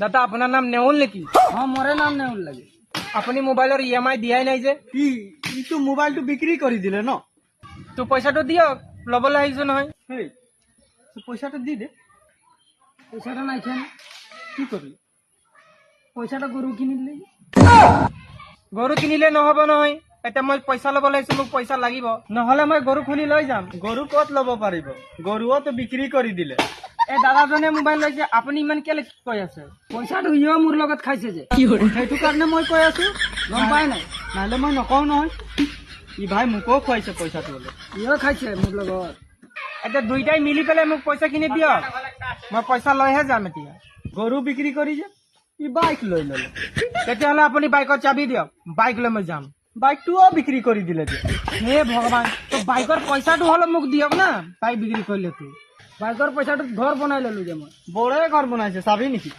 দাদা আপোনাৰ নাম নেউল নেকি? মোৰে নাম নেউল লাগে। আপুনি মোবাইলৰ EMI দিয়াই নাই যে? ইটো মোবাইলটো বিক্ৰী কৰি দিলে ন? তো পইচাটো দিয়ক, ল'বলৈ আহিছো নহয়। হেই পইচাটো দি দে। পইচাটা নাই খেন কি করলি? পইচাটা গরু কিনি দিলে। গৰু কিনিলে নহ'ব নহয়। এতিয়া মই পইচা ল'ব লাগিছো, মোক পইচা লাগিব, নহ'লে মই গৰু খুলি লৈ যাম। গৰু কত লব পাৰিব? গৰুও তো বিক্ৰী কৰি দিলে। এই দাদাজনে মোবাইল লৈছে, আপুনি ইমান কেলে কৈ আছে? পইচাটো ইও মোৰ লগত খাইছে যে, সেইটো কাৰণে মই কৈ আছো। গম পাই নাই? নাহলে মই নকওঁ নহয়। ই ভাই মোকো খুৱাইছে পইচাটো হ'লে। ইও খাইছে মোৰ লগত। এতিয়া দুইটাই মিলি পেলাই মোক পইচাখিনি দিয়ক, মই পইচা লৈহে যাম এতিয়া। গৰু বিক্ৰী কৰি যে ই বাইক লৈ ললে। তেতিয়াহ'লে আপুনি বাইকৰ চাবি দিয়ক, বাইক লৈ মই যাম। বাইকটোও বিক্ৰী কৰি দিলে যে। হে ভগৱান, তো বাইকৰ পইচাটো হ'লে মোক দিয়ক না, বাইক বিক্ৰী কৰিলে তো। বাইকৰ পইচাটো ঘৰ বনাই ললো যে মই। বড়ে ঘৰ বনাইছে, চাবি নেকি?